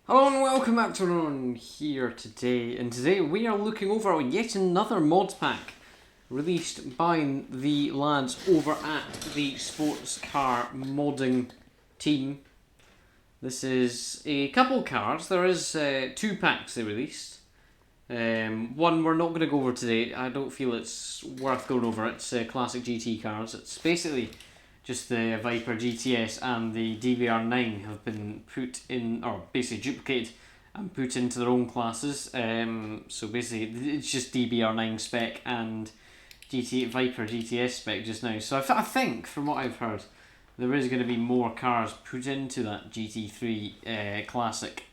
Hello and welcome back to Ron here today, and today we are looking over yet another mod pack released by the lads over at the sports car modding team. This is a couple cars. There is two packs they released. One we're not going to go over today. I don't feel it's worth going over. It's classic GT cars. It's basically just the Viper GTS and the DBR9 have been put in, or basically duplicated and put into their own classes. So basically it's just DBR9 spec and Viper GTS spec just now. So I think, from what I've heard, there is going to be more cars put into that GT3 Classic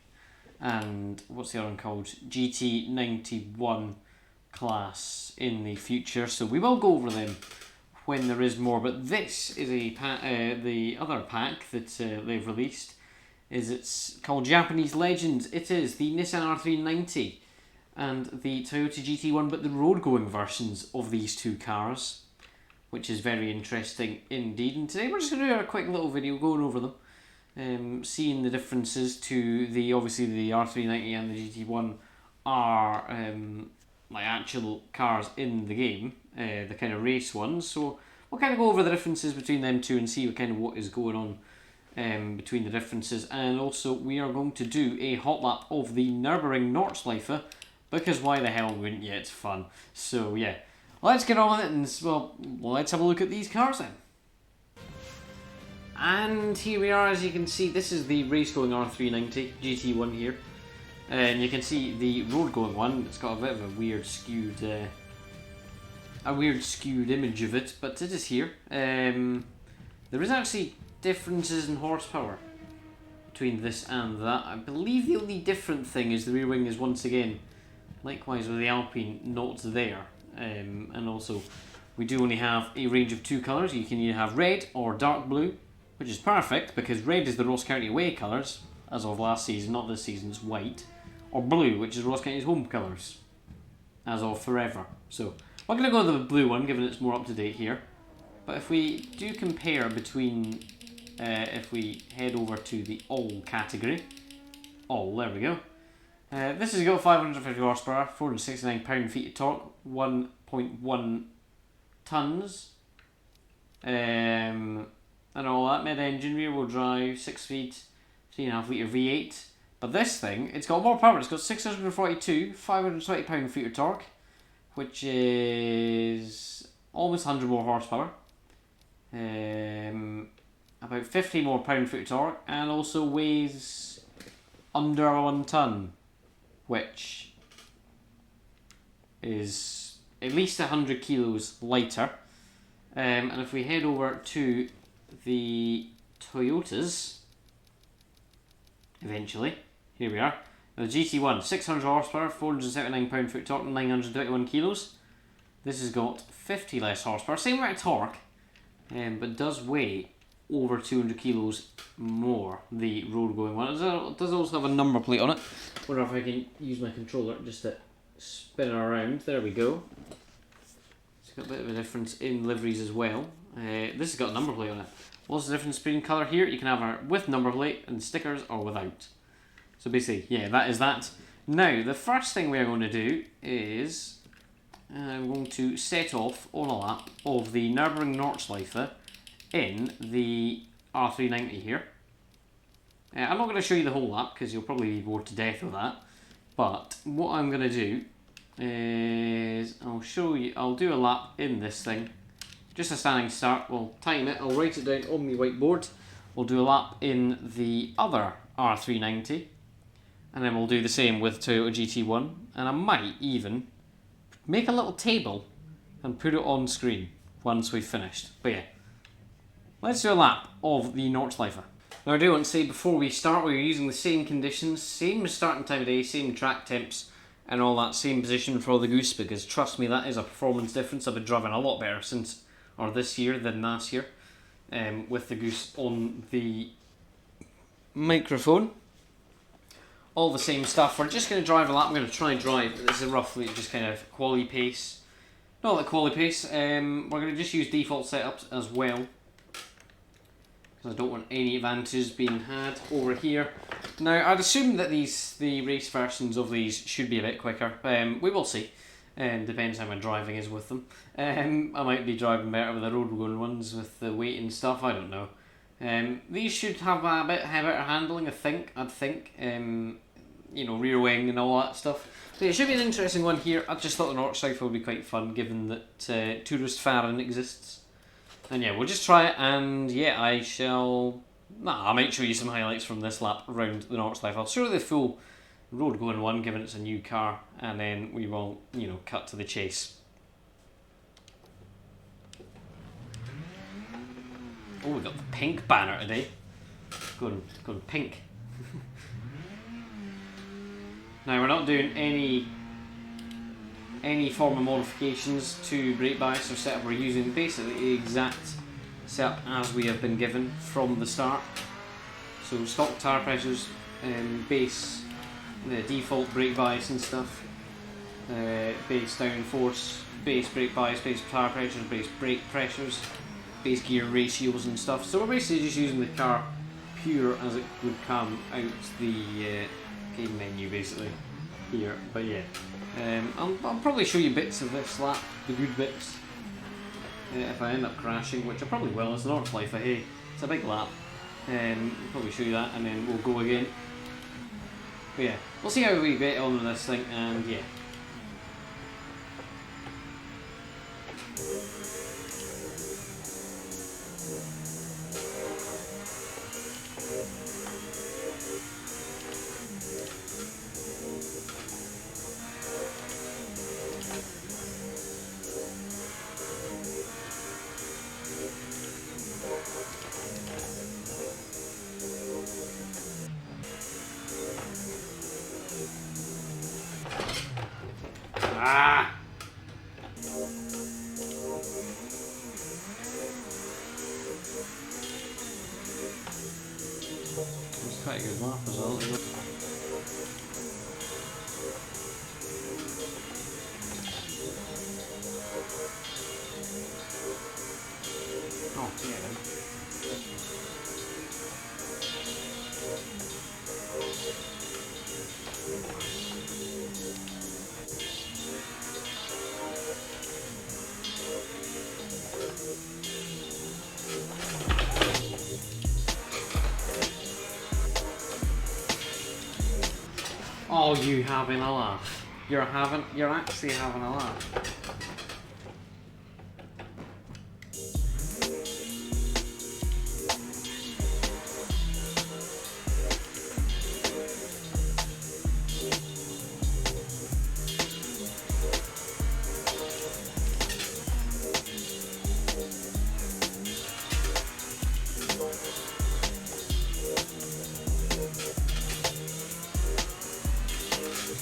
and what's the other one called? GT91 class in the future. So we will go over them when there is more, but this is the other pack that they've released. It's called Japanese Legends. It is the Nissan R390 and the Toyota GT1, but the road-going versions of these two cars, which is very interesting indeed. And today we're just going to do a quick little video going over them, seeing the differences to obviously the R390 and the GT1 are like actual cars in the game, the kind of race ones. So we'll kind of go over the differences between them two and see what is going on between the differences. And also we are going to do a hot lap of the Nürburgring Nordschleife, because why the hell wouldn't you? It's fun. So yeah, let's get on with it, and well, let's have a look at these cars then. And here we are. As you can see, this is the race going R390 GT1 here. And you can see the road going one. It's got a bit of a weird skewed image of it, but it is here. There is actually differences in horsepower between this and that. I believe the only different thing is the rear wing is once again, likewise with the Alpine, not there. And also, we do only have a range of two colours. You can either have red or dark blue, which is perfect because red is the Ross County away colours as of last season, not this season's white. Or blue, which is Ross County's home colours as of forever. So we're going to go with the blue one, given it's more up to date here. But if we do compare between, if we head over to the all category, there we go. This has got 550 horsepower, 469 pound-feet of torque, 1.1 tons, and all that. Mid-engine, rear-wheel drive, 6-speed, 3.5 litre V8. But this thing, it's got more power. It's got 642, 520 pound-feet of torque, which is almost 100 more horsepower. About 50 more pound-feet of torque, and also weighs under 1 ton, which is at least 100 kilos lighter. And if we head over to the Toyotas, eventually, here we are. The GT1, 600 horsepower, 479 pound-foot torque, 921 kilos. This has got 50 less horsepower, same amount of torque, but does weigh over 200 kilos more, the road-going one. It does also have a number plate on it. I wonder if I can use my controller just to spin it around. There we go. It's got a bit of a difference in liveries as well. This has got a number plate on it. What's the difference between colour here? You can have her with number plate and stickers, or without. So basically, yeah, that is that. Now, the first thing we are going to do is I'm going to set off on a lap of the Nürburgring Nordschleife in the R390 here. I'm not going to show you the whole lap because you'll probably be bored to death of that. But what I'm going to do is I'll do a lap in this thing. Just a standing start. We'll time it. I'll write it down on my whiteboard. We'll do a lap in the other R390. And then we'll do the same with Toyota GT1. And I might even make a little table and put it on screen once we've finished. But yeah, let's do a lap of the Nordschleife. Now I do want to say before we start, we're using the same conditions, same starting time of day, same track temps and all that, same position for all the goose, because trust me, that is a performance difference. I've been driving a lot better this year than last year, with the goose on the microphone. All the same stuff. We're just going to drive a lap. I'm going to try and drive. This is roughly just kind of quali pace. Not like quali pace. We're going to just use default setups as well, because I don't want any advantages being had over here. Now, I'd assume that the race versions of these should be a bit quicker. We will see. Depends how my driving is with them. I might be driving better with the road going ones with the weight and stuff. I don't know. These should have a bit better handling. I'd think. You know, rear wing and all that stuff. So it should be an interesting one here. I just thought the North South would be quite fun, given that Tourist Farron exists. And yeah, we'll just try it, and yeah, I might show you some highlights from this lap around the North South. I'll show you the full road going one, given it's a new car, and then we will, you know, cut to the chase. Oh, we got the pink banner today. Going pink. Now, we're not doing any form of modifications to brake bias or setup. We're using basically the exact setup as we have been given from the start. So stock tire pressures, base, the default brake bias and stuff, base downforce, base brake bias, base tire pressures, base brake pressures, base gear ratios and stuff. So we're basically just using the car pure as it would come out the game menu basically here. But yeah, I'll probably show you bits of this lap, the good bits, if I end up crashing, which I probably will. It's North Life, hey, it's a big lap. I'll probably show you that, and then we'll go again. But yeah, we'll see how we get on with this thing, and yeah. Ah! It's quite a good lap as well, isn't it? Oh, yeah. Oh, you having a laugh. You're actually having a laugh.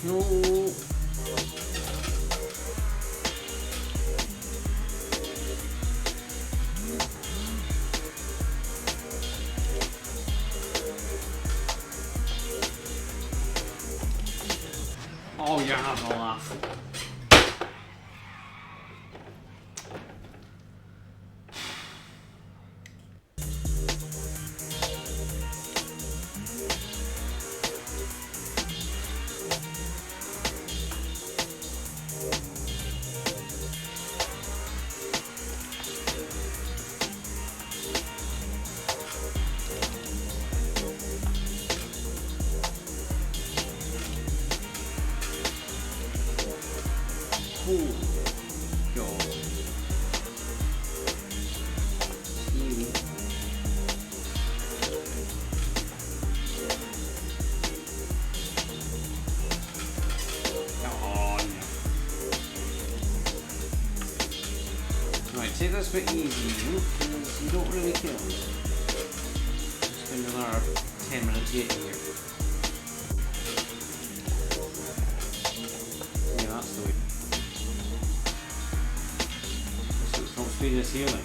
No. Oh, you're having a laugh. Oh, God. Oh, no. Right, take this bit easy, because you don't really kill me. Spend another 10 minutes getting here. Yeah, that's the way. Speed this here, like.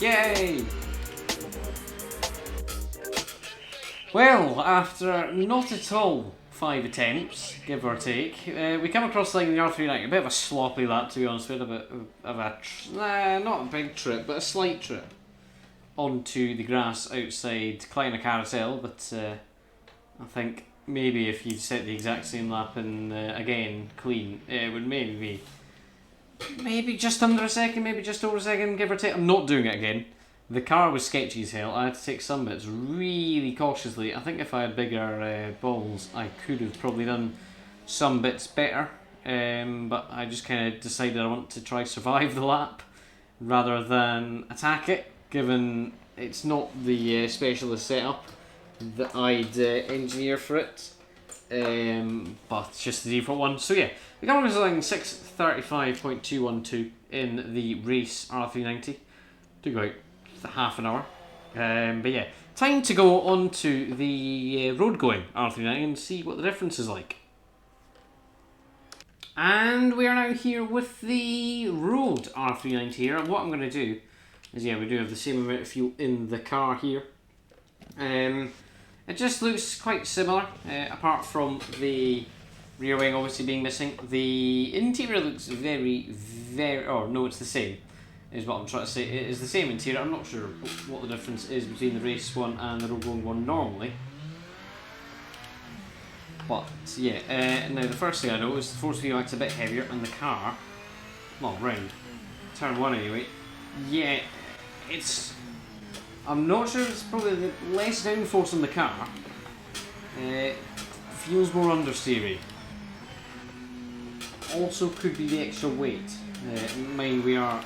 Yay! Well, after not at all 5 attempts, give or take, we come across like the R390, a bit of a sloppy lap to be honest with, a bit of a, not a big trip, but a slight trip onto the grass outside Kleiner Carousel, but I think maybe if you'd set the exact same lap in again clean, it would maybe just under a second, maybe just over a second, give or take. I'm not doing it again. The car was sketchy as hell. I had to take some bits really cautiously. I think if I had bigger balls, I could have probably done some bits better, but I just kind of decided I want to try survive the lap rather than attack it, given it's not the specialist setup that I'd engineer for it, but it's just the default one. So yeah, the car was like 6:35.212 in the race R390. Took about half an hour, but yeah, time to go on to the road going R390 and see what the difference is like. And we are now here with the road R390 here, and what I'm going to do is, yeah, we do have the same amount of fuel in the car here. It just looks quite similar, apart from the rear wing obviously being missing. The interior looks very, oh no, it's the same, is what I'm trying to say. It is the same interior. I'm not sure what the difference is between the race one and the road going one normally. But yeah, now the first thing I noticed, the force VMAX a bit heavier, and the car, well, round turn one anyway. Yeah, it's. I'm not sure. It's probably the less downforce on the car. Feels more understeery. Also, could be the extra weight. Mind we are. I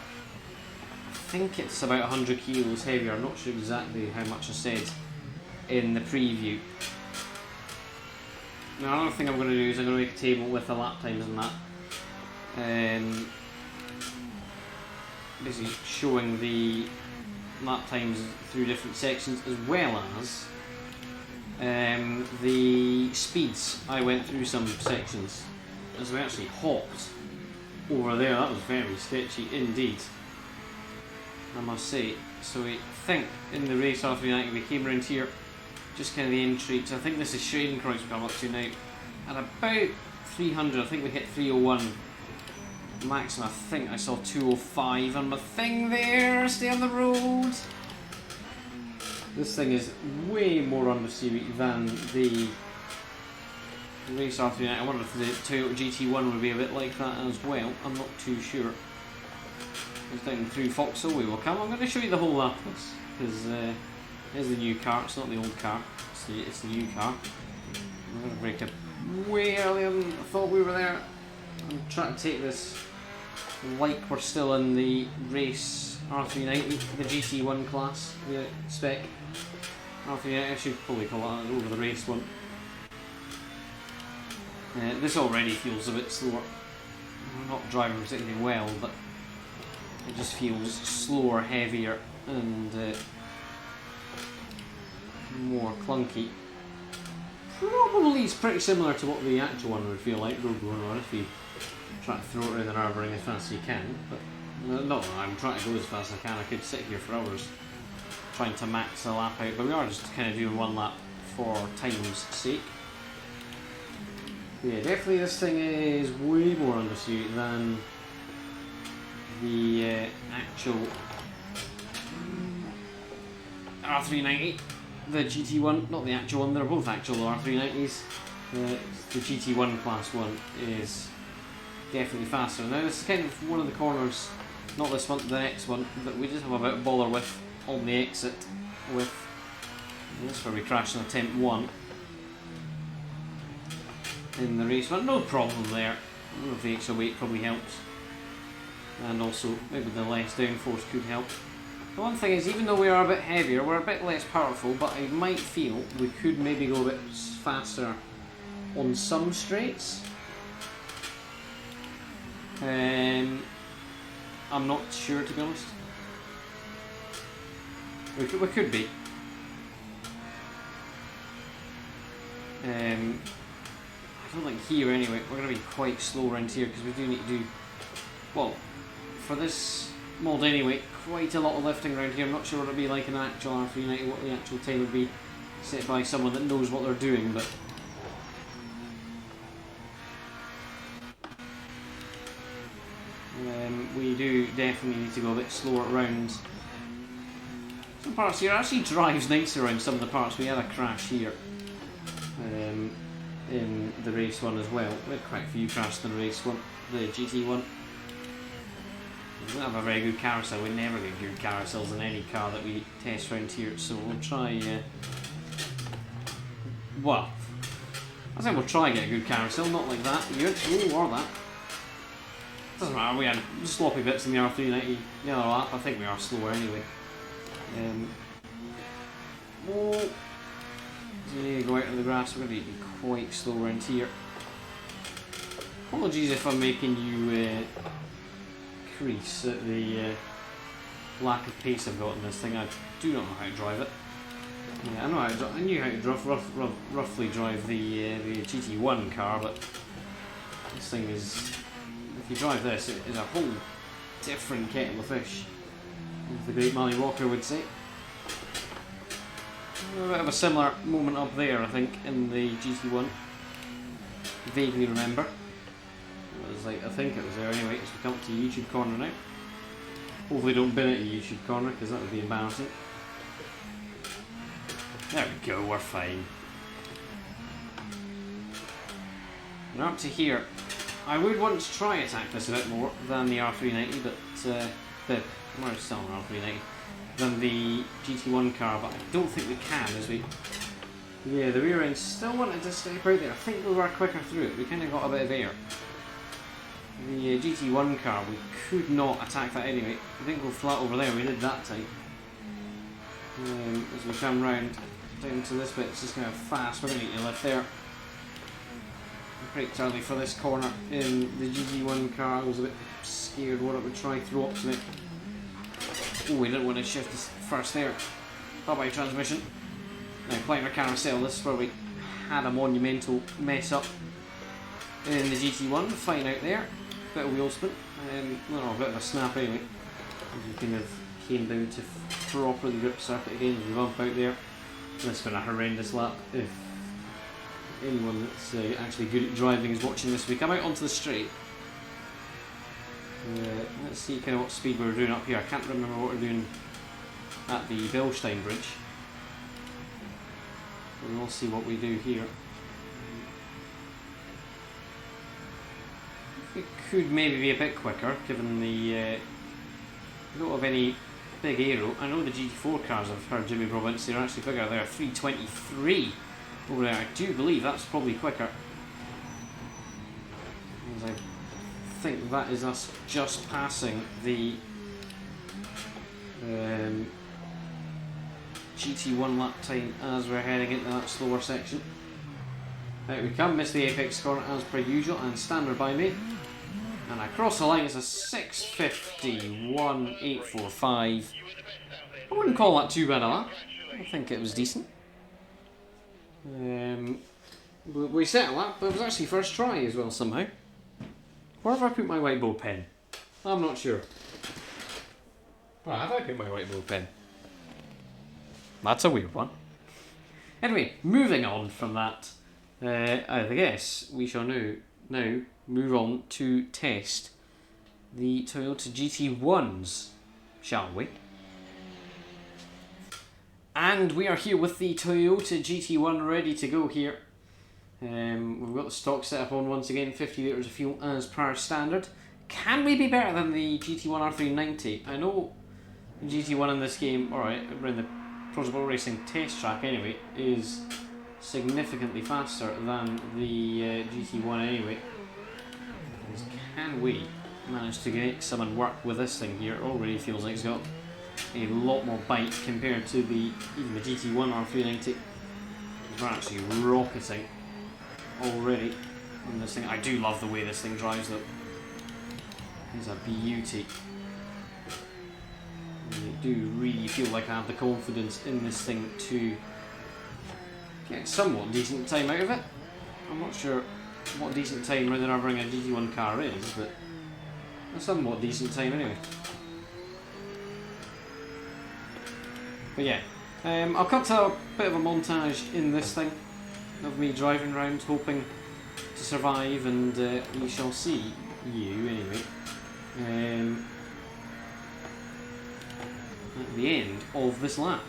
think it's about 100 kilos heavier. I'm not sure exactly how much I said in the preview. Now, another thing I'm going to do is I'm going to make a table with the lap times and that. Basically showing the lap times through different sections, as well as the speeds. I went through some sections as we actually hopped over there. That was very sketchy indeed, I must say. So I think in the race R390 we came around here, just kind of the entry. So I think this is Shading Cross we come up to now. At about 300, I think we hit 301. Maximum, I think I saw 205 on my thing there. Stay on the road. This thing is way more understeery than the race R390. I wonder if the Toyota GT1 would be a bit like that as well. I'm not too sure. It's down through Vauxhall we will come. I'm going to show you the whole lap because there's the new car. It's not the old car. It's the new car. I'm going to break up way earlier than I thought we were there. I'm trying to take this like we're still in the race R390, the GT1 class, the spec R390. I should probably call it over the race one. This already feels a bit slower. I'm not driving particularly well, but it just feels slower, heavier, and more clunky. Probably is pretty similar to what the actual one would feel like, road going on, if you try to throw it around the Nürburgring as fast as you can. But no, I'm trying to go as fast as I can. I could sit here for hours trying to max the lap out, but we are just kind of doing one lap for time's sake. Yeah, definitely this thing is way more understeery than the actual R390. The GT1, not the actual one, they're both actual R390s. The GT1 class one is definitely faster. Now this is kind of one of the corners, not this one, the next one, that we just have a bit of bother with on the exit with. That's where we crashed in attempt 1 in the race one. No problem there. I don't know if the extra weight probably helps, and also maybe the less downforce could help. The one thing is, even though we are a bit heavier, we're a bit less powerful, but I might feel we could maybe go a bit faster on some straights. I'm not sure, to be honest. We could be. I don't think here anyway. We're going to be quite slow around here because we do need to do, well, for this mod anyway. Quite a lot of lifting around here. I'm not sure what it'll be like in an actual R390, what the actual time would be set by someone that knows what they're doing, but we do definitely need to go a bit slower around some parts here. It actually drives nicer around some of the parts. We had a crash here in the race one as well. We had quite a few crashes in the race one, the GT1. We don't have a very good carousel. We never get good carousels in any car that we test around here, so we'll try. Well, I think we'll try and get a good carousel, not like that. Ooh, or that. Doesn't matter. We had sloppy bits in the R390 the other lap. I think we are slower anyway. So we need to go out in the grass. We're going to be quite slow around here. Apologies if I'm making you crease at the lack of pace I've got in this thing. I do not know how to drive it. Yeah, I knew how to roughly drive the GT1 car, but this thing is, if you drive this, it is a whole different kettle of fish, as the great Manny Walker would say. A bit of a similar moment up there, I think, in the GT1. Vaguely remember. It was like, I think it was there anyway, as we come up to YouTube corner now. Hopefully don't bin it at YouTube corner, because that would be embarrassing. There we go, we're fine. We're up to here. I would want to try attack this a bit more than the R390, but we're still on R390, than the GT1 car, but I don't think we can, as we... Yeah, the rear end still wanted to step out there. I think we were quicker through it. We kind of got a bit of air. The GT1 car, we could not attack that anyway. We didn't go flat over there, we did that time. As we come round down to this bit, it's just kind of fast. We're going to need to lift there. Braked early for this corner in the GT1 car. I was a bit scared what it would try throw up to me. Oh, we didn't want to shift this first there. Bye-bye transmission. Now, playing our carousel, this is where we had a monumental mess up in the GT1. Fine out there. Bit of wheel spin. Well, a bit of a snap anyway. As we kind of came down to properly grip circuit again as we bump out there. This has been a horrendous lap. If anyone that's actually good at driving is watching this, we come out onto the straight. Let's see kind of what speed we were doing up here. I can't remember what we were doing at the Bilstein Bridge. And we'll see what we do here. We could maybe be a bit quicker, given the we don't have any big aero. I know the GT4 cars, I've heard Jimmy Robbins, they're actually bigger. They're 323 over there. I do believe that's probably quicker. As I think that is us just passing the GT1 lap time as we're heading into that slower section. Out we come, miss the apex corner as per usual, and standard by me. And I cross the line, it's a 6:51.845. I wouldn't call that too bad a lap. I think it was decent. We set a lap, but it was actually first try as well somehow. Where have I put my whiteboard pen? I'm not sure. Where have I put my whiteboard pen? That's a weird one. Anyway, moving on from that, I guess we shall now move on to test the Toyota GT1s, shall we? And we are here with the Toyota GT1 ready to go here. We've got the stock set up on once again, 50 litres of fuel as per standard. Can we be better than the GT1 R390? I know the GT1 in this game, alright, around the Project Racing test track anyway, is significantly faster than the GT1 anyway. Can we manage to make someone work with this thing here? It already feels like it's got a lot more bite compared to even the GT1 R390. We're actually rocketing already on this thing. I do love the way this thing drives though. It's a beauty. I do really feel like I have the confidence in this thing to get somewhat decent time out of it. I'm not sure what decent time rather than having a GT1 car is, but a somewhat decent time anyway. But yeah, I'll cut to a bit of a montage in this thing of me driving around hoping to survive, and we shall see you anyway at the end of this lap.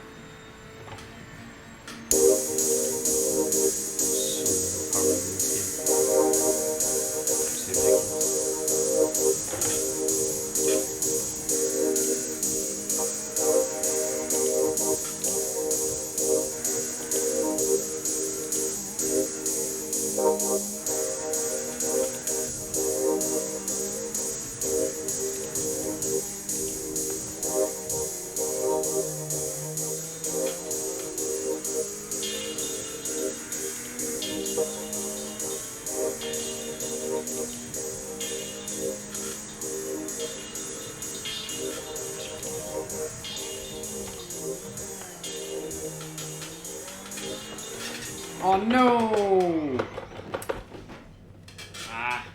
Oh no! Ah.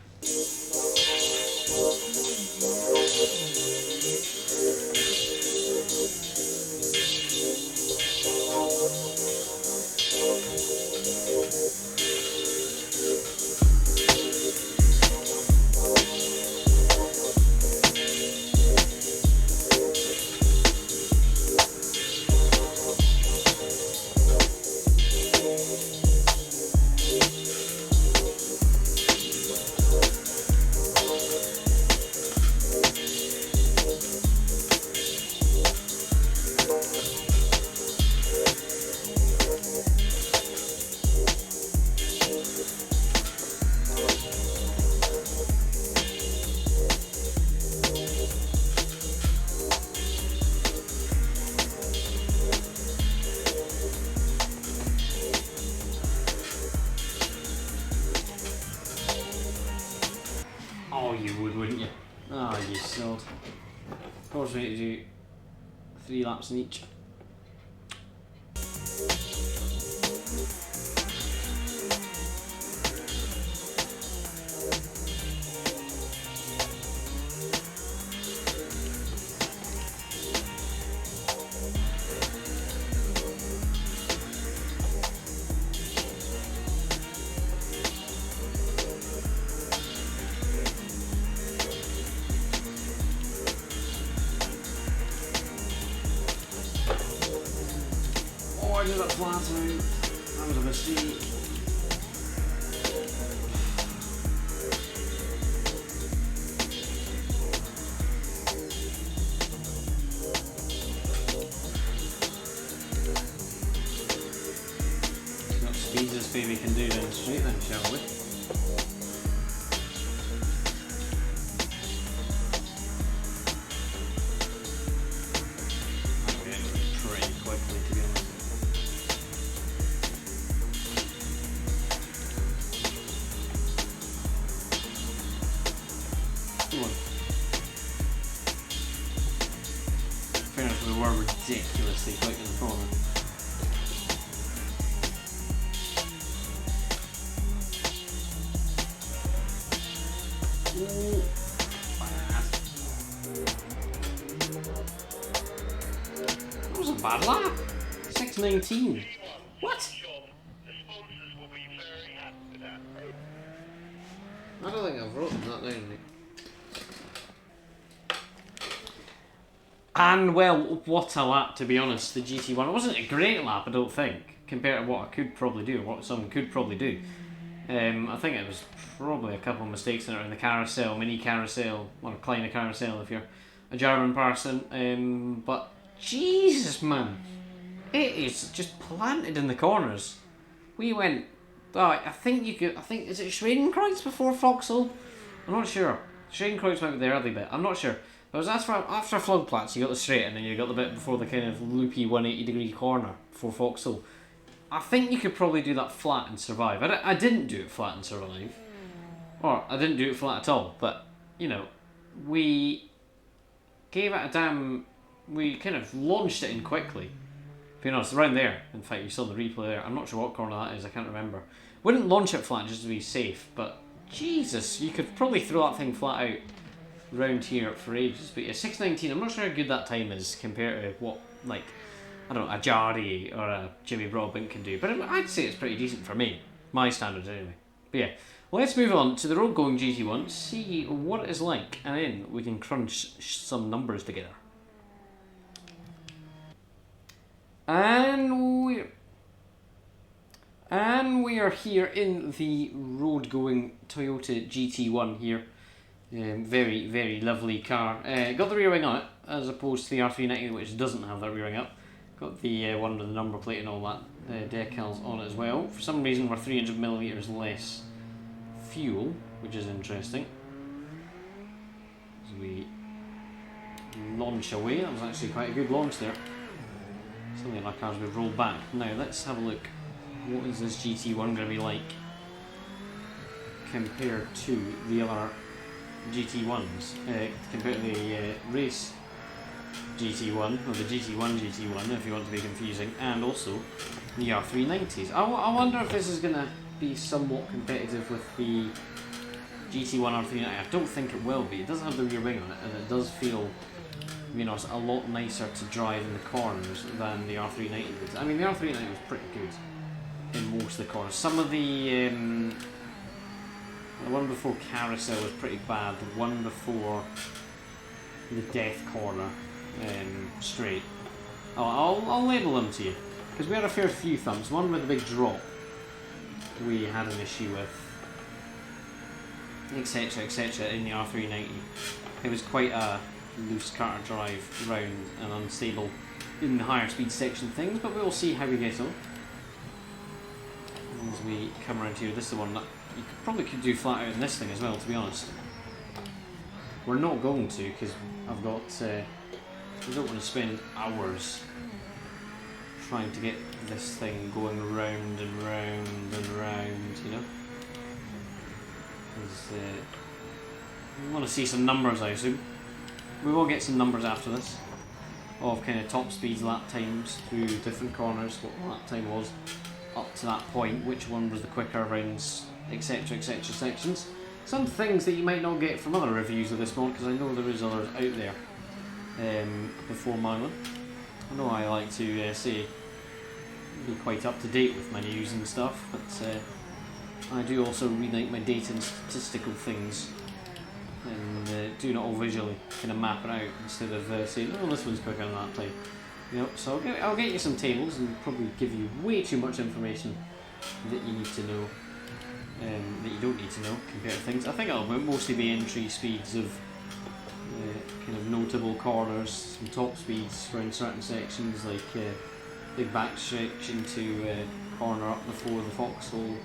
Oh, you would, wouldn't you? Oh, you sod. Of course we need to do 3 laps in each. I did that flat out. That was a mistake. See what speeds this baby can do down straight then, shall we? Pretty quickly, to be honest. Fairness, we were ridiculously quick in the corner. Ooh, that was a bad lap. 6:19. What? I don't think I've written that down, Nick. And well, what a lap, to be honest, the GT1. It wasn't a great lap, I don't think, compared to what I could probably do, or what someone could probably do. I think it was probably a couple of mistakes in it, in the carousel, mini carousel, or a kleine carousel if you're a German person. But Jesus, man, it is just planted in the corners. We went, I think is it Schwedenkreuz before Vauxhall? I'm not sure. Schwedenkreuz might be the early bit, I'm not sure. But it was after Floodplatz, you got the straight, and then you got the bit before the kind of loopy 180-degree corner for Vauxhall. I think you could probably do that flat and survive. I didn't do it flat and survive. Or, I didn't do it flat at all. But, you know, we gave it a damn... We kind of launched it in quickly. You know, it's around there. In fact, you saw the replay there. I'm not sure what corner that is, I can't remember. Wouldn't launch it flat just to be safe, but Jesus, you could probably throw that thing flat out round here for ages. But yeah, 6:19, I'm not sure how good that time is compared to what, like, I don't know, a Jari or a Jimmy Broadbent can do. But I'd say it's pretty decent for me. My standards anyway. But yeah, let's move on to the road going GT1, see what it is like, and then we can crunch some numbers together. And we are here in the road going Toyota GT1 here. Very, very lovely car. Got the rear wing on it, as opposed to the R390, which doesn't have that rear wing up. Got the one with the number plate and all that decals on it as well. For some reason, we're 300mm less fuel, which is interesting. As we launch away, that was actually quite a good launch there. Some of our cars would roll back. Now let's have a look. What is this GT1 going to be like compared to the other GT1s? Compared to the race GT1, or the GT1 GT1 if you want to be confusing, and also the R390s. I wonder if this is going to be somewhat competitive with the GT1 R390. I don't think it will be. It doesn't have the rear wing on it, and it does feel, you know, it's a lot nicer to drive in the corners than the R390 did. I mean, the R390 was pretty good in most of the corners. Some of the one before Carousel was pretty bad. The one before the Death Corner straight. I'll label them to you, because we had a fair few thumbs. One with a big drop we had an issue with, etc, etc, in the R390. It was quite a loose car to drive round and unstable in the higher speed section things, but we'll see how we get on. As we come around here, this is the one that you probably could do flat out in this thing as well, to be honest. We're not going to, because I've got I don't want to spend hours trying to get this thing going round and round and round, you know. We want to see some numbers, I assume. We will get some numbers after this of kind of top speeds, lap times through different corners, what the lap time was up to that point, which one was the quicker rounds, etc, etc sections. Some things that you might not get from other reviews of this one, because I know there is others out there before my one. I know I like to say be quite up to date with my news and stuff, but I do also read like my data and statistical things, and do it all visually, kind of map it out instead of saying, oh, this one's quicker than that time. You know, so I'll get you some tables and probably give you way too much information that you need to know, that you don't need to know compared to things. I think it'll mostly be entry speeds of kind of notable corners, some top speeds around certain sections, like big backstretch into corner up before the foxhole,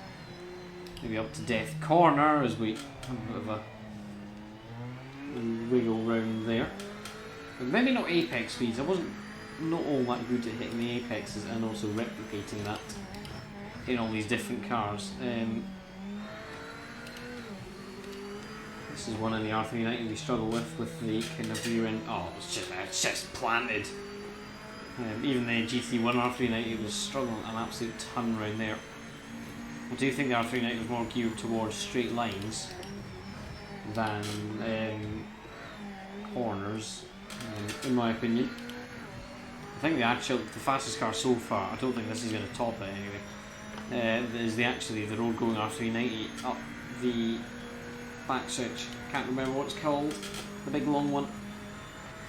maybe up to Death Corner as we have a bit of a wiggle round there. But maybe not apex speeds. I wasn't not all that good at hitting the apexes and also replicating that in all these different cars. This is one in the R390 we struggle with the kind of rear end. Oh, it's just planted. Even the GT1 R390 was struggling an absolute ton around there. I do think the R390 was more geared towards straight lines than corners, in my opinion. I think the fastest car so far, I don't think this is going to top it anyway, is the road going R390 up the backstretch. Can't remember what it's called, the big long one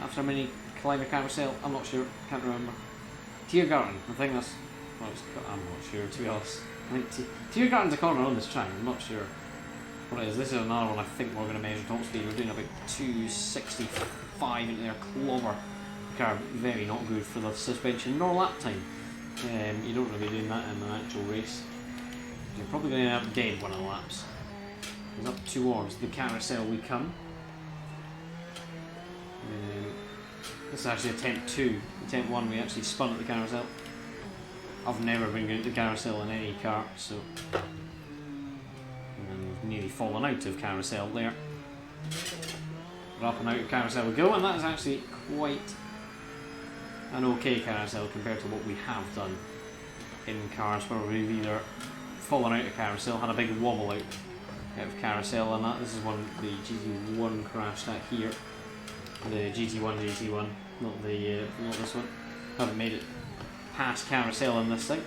after a mini climber carousel. I'm not sure, can't remember. Tiergarten, I think that's what it's called. I'm not sure, to be honest. I think Tiergarten's a corner on this track, I'm not sure what it is. This is another one I think we're going to measure top speed. We're doing about 265 into their clobber. Car very not good for the suspension nor lap time. You don't really do that in an actual race. You're probably going to end up dead one of the laps. It's up towards the carousel we come. This is actually attempt 2. Attempt 1 we actually spun at the carousel. I've never been good at the carousel in any car, so we've nearly fallen out of carousel there. But up and out of carousel we go, and that is actually quite an okay carousel compared to what we have done in cars where we've either fallen out of carousel, had a big wobble out of carousel, and that this is one the GT1 crashed at here. The GT1 GT1, not this one. Haven't made it past carousel in this thing.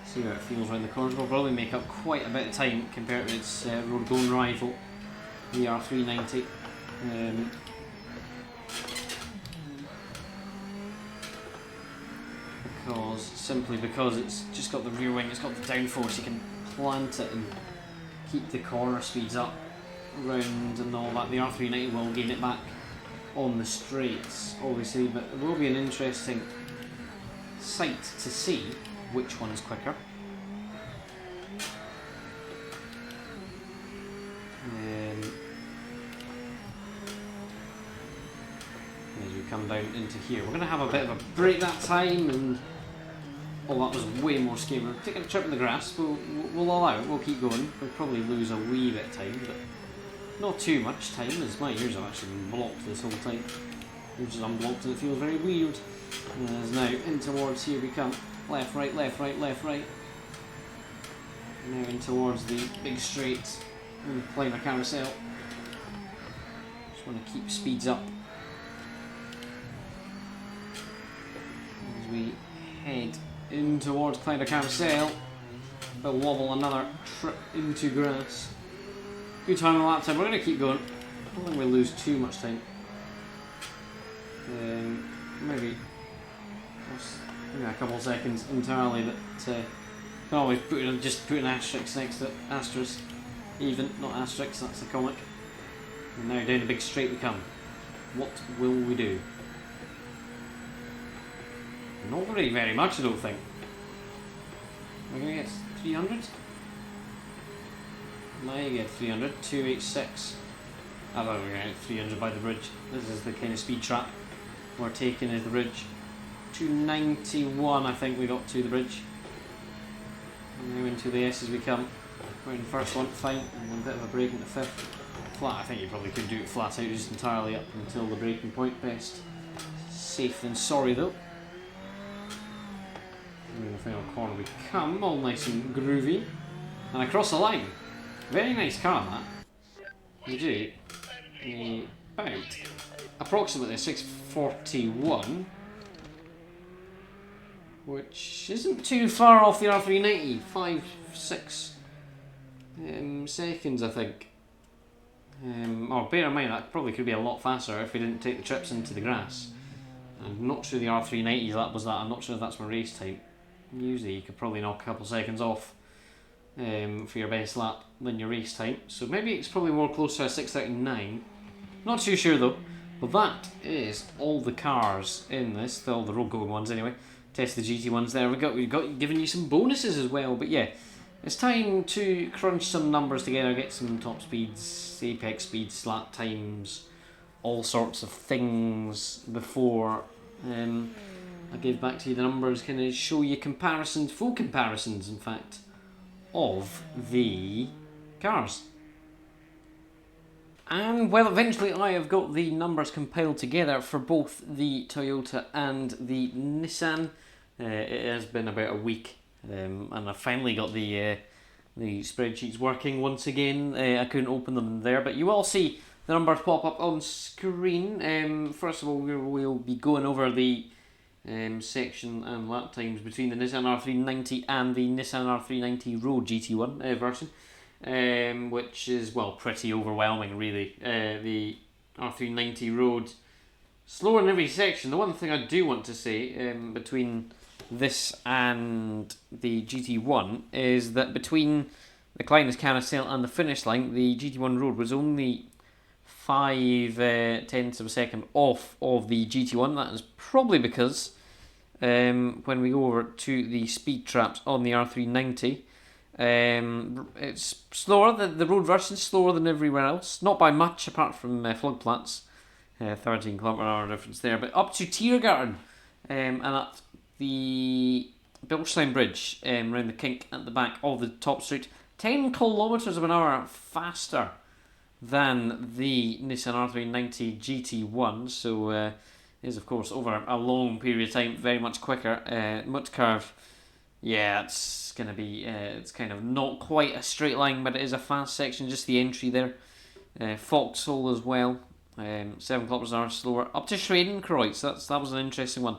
See how it feels around the corners. We'll probably make up quite a bit of time compared to its road-going rival, the R390. Simply because it's just got the rear wing, it's got the downforce, you can plant it and keep the corner speeds up, round and all that. The R390 will gain it back on the straights, obviously, but it will be an interesting sight to see which one is quicker. As we come down into here, we're going to have a bit of a break that time, and oh, that was way more scary. We're taking a trip in the grass. We'll allow it. We'll keep going. We'll probably lose a wee bit of time, but not too much time, as my ears have actually been blocked this whole time. Which is unblocked and it feels very weird. As now in towards here we come. Left, right, left, right, left, right. Now in towards the big straight and climb a carousel. Just want to keep speeds up as we head in towards Clyde Carousel. We'll wobble another trip into grass. Good time on the lap time. We're going to keep going. I don't think we'll lose too much time. Maybe a couple of seconds entirely. That can always just put an asterisk next to it. Asterisk, even, not asterisk. That's the comic. And now down the big straight we come. What will we do? Not really very much, I don't think. We're going to get 300? Might get 300, 286. I thought we were going to get 300 by the bridge. This is the kind of speed trap we're taking is the bridge. 291 I think we got to the bridge. And now into the S as we come. We're in the first one, fine, and then a bit of a break into fifth. Flat, I think you probably could do it flat out just entirely up until the breaking point. Best safe than sorry though. In the final corner we come, all nice and groovy. And across the line. Very nice car that. We do about approximately 641, which isn't too far off the R390. 5-6 seconds I think. Or bear in mind that probably could be a lot faster if we didn't take the trips into the grass. I'm not sure the R390 lap was that. I'm not sure if that's my race time. Usually you could probably knock a couple seconds off for your best lap than your race time. So maybe it's probably more close to a 639. Not too sure though. But that is all the cars in this, all the road going ones anyway. Test the GT ones there. We've got giving you some bonuses as well. But yeah, it's time to crunch some numbers together, get some top speeds, apex speeds, lap times, all sorts of things before I give back to you the numbers, kind of show you comparisons, full comparisons in fact, of the cars. And well, eventually I have got the numbers compiled together for both the Toyota and the Nissan. It has been about a week, and I finally got the spreadsheets working once again. I couldn't open them there, but you will see the numbers pop up on screen. First of all, we'll be going over the section and lap times between the Nissan R390 and the Nissan R390 Road GT1 version. Which is, well, pretty overwhelming really. The R390 Road slower in every section. The one thing I do want to say between this and the GT1 is that between the Kleines Carousel and the finish line, the GT1 Road was only 5/10 of a second off of the GT1. That is probably because when we go over to the speed traps on the R390, it's slower. The road version is slower than everywhere else, not by much apart from Flugplatz, 13 km/h difference there, but up to Tiergarten and at the Bilstein Bridge around the kink at the back of the top street, 10 km/h faster than the Nissan R390 GT1, so is of course over a long period of time very much quicker. Much curve. Yeah, it's going to be, it's kind of not quite a straight line, but it is a fast section, just the entry there. Vauxhall as well, 7 km/h slower. Up to Schwedenkreuz, that was an interesting one.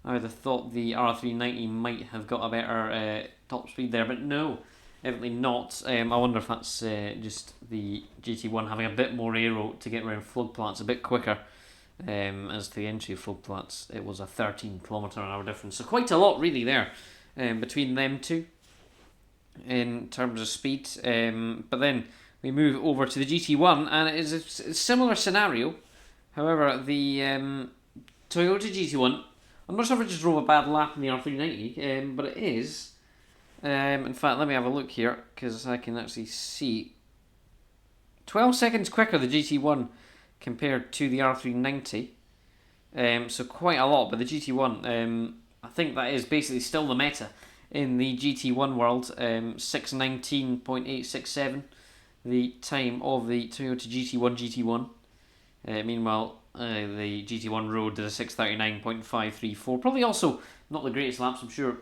I would have thought the R390 might have got a better top speed there, but no, evidently not. I wonder if that's just the GT1 having a bit more aero to get around floodplaats a bit quicker. As to the entry of floodplaats, it was a 13 km/h difference, so quite a lot really there between them two in terms of speed. But then we move over to the GT1, and it is a similar scenario. However, the Toyota GT1, I'm not sure if it just drove a bad lap in the R390, but it is. In fact, let me have a look here, because I can actually see 12 seconds quicker the GT1 compared to the R390. So quite a lot, but the GT1, I think that is basically still the meta in the GT1 world. 6:19.867, the time of the Toyota GT1 GT1. Meanwhile, the GT1 Road did a 6:39.534. Probably also not the greatest laps. I'm sure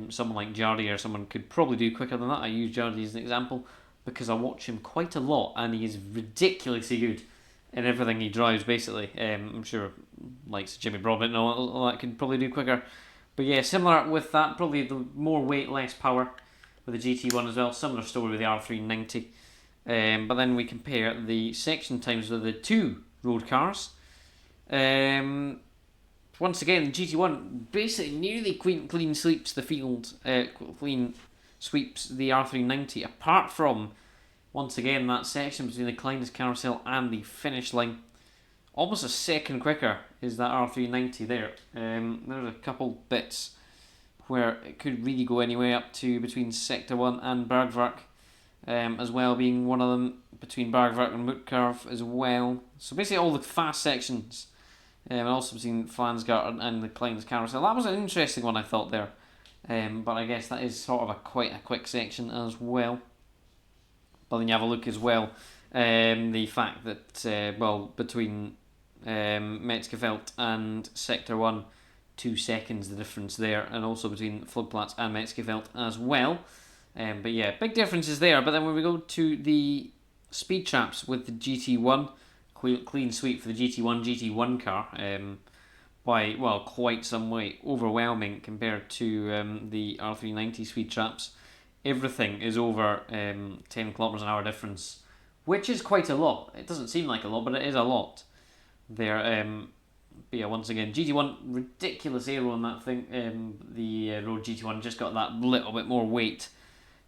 someone like Jardy or someone could probably do quicker than that. I use Jardy as an example because I watch him quite a lot, and he is ridiculously good in everything he drives, basically. I'm sure likes Jimmy Broadbent and all that could probably do quicker. But yeah, similar with that, probably the more weight, less power with the GT1 as well. Similar story with the R390. But then we compare the section times with the two road cars. Once again, the GT1 basically nearly clean sweeps the field, clean sweeps the R390, apart from, once again, that section between the Kleines carousel and the finish line. Almost a second quicker is that R390 there. There's a couple bits where it could really go anywhere up to between Sector 1 and Bergwerk, as well being one of them, between Bergwerk and Mutkov as well. So basically all the fast sections, and also between Flansgart and the Kleines carousel. That was an interesting one, I thought, there. But I guess that is sort of quite a quick section as well. But then you have a look as well, the fact that, between Metzgerfeld and Sector 1, 2 seconds the difference there, and also between Floodplaats and Metzgerfeld as well. But yeah, big differences there. But then when we go to the speed traps with the GT1, clean sweep for the GT1 GT1 car, by, well, quite some way, overwhelming compared to the R390 speed traps. Everything is over 10 km/h difference, which is quite a lot. It doesn't seem like a lot, but it is a lot there. But yeah, once again, GT1, ridiculous aero on that thing. The Road GT1 just got that little bit more weight.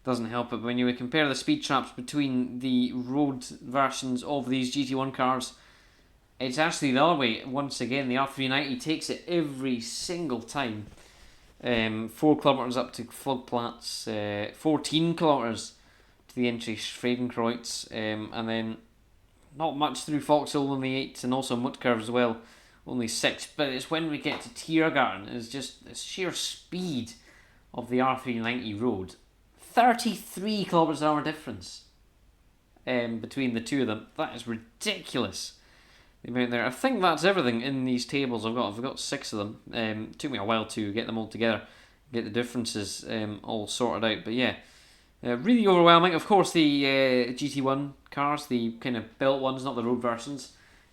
Doesn't help it. But when you compare the speed traps between the road versions of these GT1 cars, it's actually the other way. Once again, the R390 takes it every single time. 4 kilometres up to Floodplaats, 14 kilometres to the entry Schwedenkreuz, and then not much through Vauxhall on the 8, and also Mutkov as well, only 6. But it's when we get to Tiergarten, it's just the sheer speed of the R390 road. 33 km/h difference between the two of them. That is ridiculous. The amount there. I think that's everything in these tables I've got 6 of them. It took me a while to get them all together, get the differences all sorted out. But yeah, really overwhelming. Of course, the GT1 cars, the kind of built ones, not the road versions,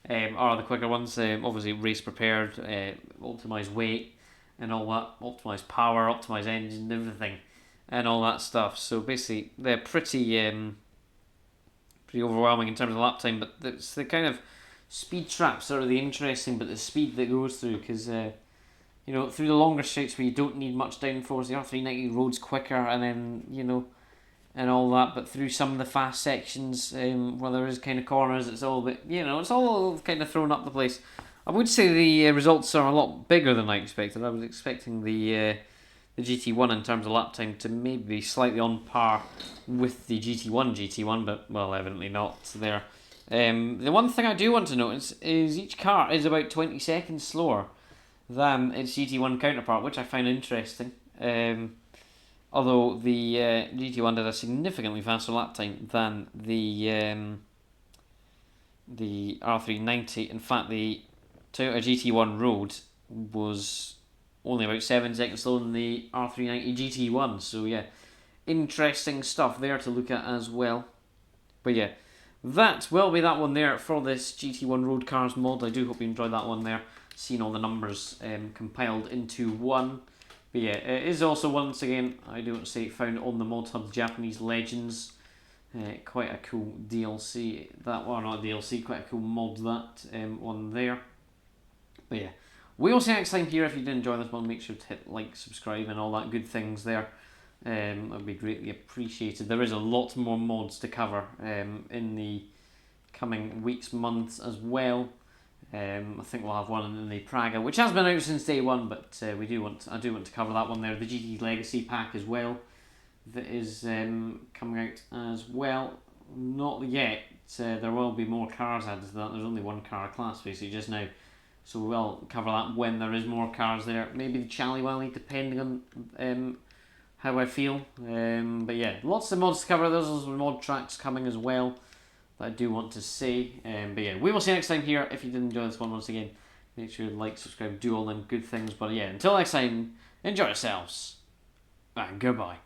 are the quicker ones. Obviously, race prepared, optimised weight, and all that, optimised power, optimised engine, everything, and all that stuff. So basically, they're pretty overwhelming in terms of lap time. But it's the kind of speed traps that are the interesting, but the speed that goes through, because through the longer stretches where you don't need much downforce, the R390 road's quicker, and then and all that. But through some of the fast sections, where there is kind of corners, it's all a bit, it's all kind of thrown up the place. I would say the results are a lot bigger than I expected. I was expecting the GT1 in terms of lap time to maybe be slightly on par with the GT1 GT1, but well, evidently not there. The one thing I do want to notice is each car is about 20 seconds slower than its GT1 counterpart, which I find interesting. Although the GT1 did a significantly faster lap time than the R390. In fact, the Toyota GT1 Road was only about 7 seconds slower than the R390 GT1. So yeah, interesting stuff there to look at as well. But yeah, that will be that one there for this GT1 Road Cars mod. I do hope you enjoyed that one there, seeing all the numbers compiled into one. But yeah, it is also, once again, I do want to say, found on the Mod Hub Japanese Legends. Quite a cool DLC, that one, not a DLC, quite a cool mod, that one there. But yeah, we will see you next time here. If you did enjoy this one, make sure to hit like, subscribe and all that good things there. That would be greatly appreciated. There is a lot more mods to cover in the coming weeks, months as well. I think we'll have one in the Praga, which has been out since day one, but I do want to cover that one there. The GT Legacy pack as well, that is coming out as well. Not yet. There will be more cars added to that. There's only one car class basically just now, so we will cover that when there is more cars there. Maybe the Chally Wally, depending on how I feel. But yeah, lots of mods to cover. There's also mod tracks coming as well that I do want to say. But yeah, we will see you next time here. If you did enjoy this one, once again, make sure to like, subscribe, do all them good things. But yeah, until next time, enjoy yourselves, and goodbye.